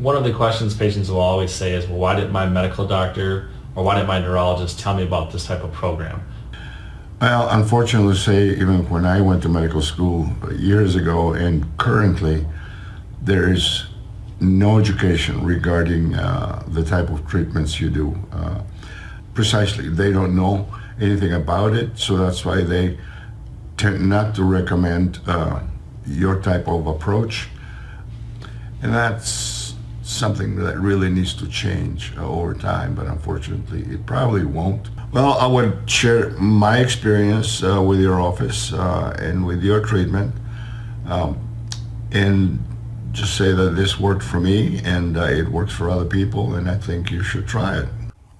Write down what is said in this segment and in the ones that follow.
One of the questions patients will always say is, well, why didn't my medical doctor or why didn't my neurologist tell me about this type of program? Well, unfortunately, say even when I went to medical school years ago and currently, there is no education regarding the type of treatments you do. Precisely, they don't know anything about it, so that's why they tend not to recommend your type of approach. And that's something that really needs to change over time, but unfortunately it probably won't. Well, I would share my experience with your office and with your treatment, and just say that this worked for me and it works for other people, and I think you should try it.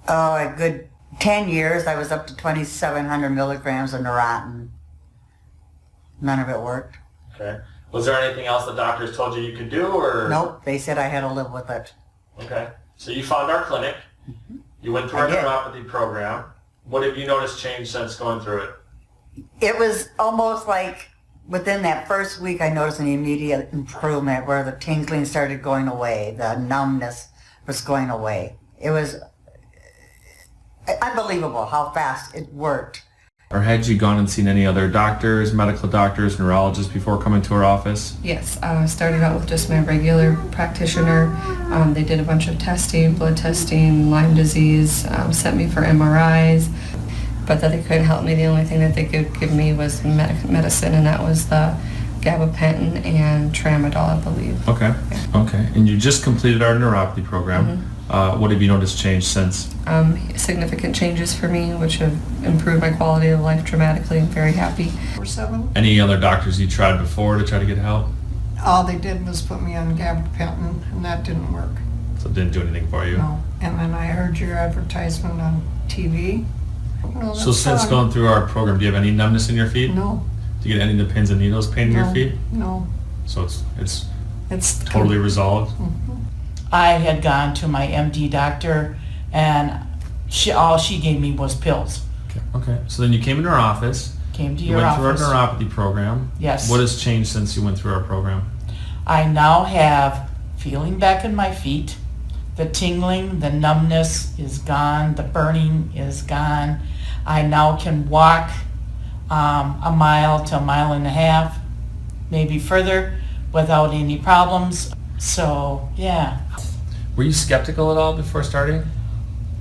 Oh, a good 10 years, I was up to 2,700 milligrams of Neuropathy. None of it worked. Okay. Was there anything else the doctors told you could do, or? Nope, they said I had to live with it. Okay. So you found our clinic. You went through our neuropathy program. What have you noticed change since going through it? It was almost like within that first week I noticed an immediate improvement where the tingling started going away, the numbness was going away. It was unbelievable how fast it worked. Or had you gone and seen any other doctors, medical doctors, neurologists before coming to our office? Yes, I started out with just my regular practitioner. They did a bunch of testing, blood testing, Lyme disease, sent me for MRIs, but that they couldn't help me. The only thing that they could give me was medicine, and that was the gabapentin and tramadol, I believe. Okay. Yeah. Okay. And you just completed our neuropathy program. Mm-hmm. What have you noticed change since? Significant changes for me, which have improved my quality of life dramatically. I'm very happy. Any other doctors you tried before to try to get help? All they did was put me on gabapentin, and that didn't work. So it didn't do anything for you? No. And then I heard your advertisement on TV. No, so since going through our program, do you have any numbness in your feet? No. Do you get any of the pins and needles pain in your feet? No. So it's totally resolved? Mm-hmm. I had gone to my MD doctor, and all she gave me was pills. Okay. So then you came into our office. Came to you your went office. through our neuropathy program. Yes. What has changed since you went through our program? I now have feeling back in my feet. The tingling, the numbness is gone. The burning is gone. I now can walk a mile to a mile and a half, maybe further, without any problems. So, yeah. Were you skeptical at all before starting?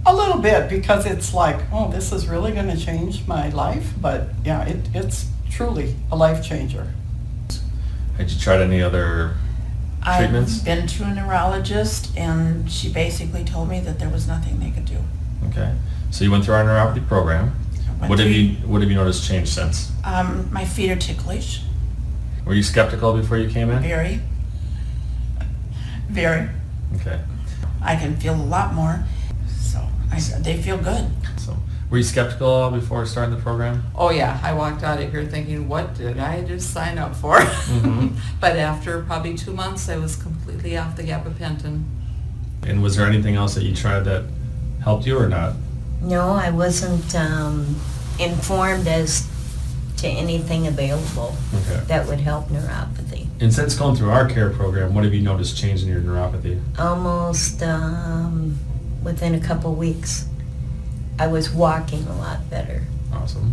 A little bit, because it's like, oh, this is really going to change my life. But yeah, it's truly a life changer. Had you tried any other treatments? I've been to a neurologist, and she basically told me that there was nothing they could do. Okay. So you went through our neuropathy program. What have you noticed change since? My feet are ticklish. Were you skeptical before you came in? Very. Very. Okay. I can feel a lot more, so they feel good. So, were you skeptical before starting the program? Oh yeah, I walked out of here thinking, what did I just sign up for? Mm-hmm. But after probably 2 months, I was completely off the gabapentin. And was there anything else that you tried that helped you or not? No, I wasn't informed as to anything available that would help neuropathy. And since going through our care program, what have you noticed change in your neuropathy? Almost within a couple weeks, I was walking a lot better. Awesome.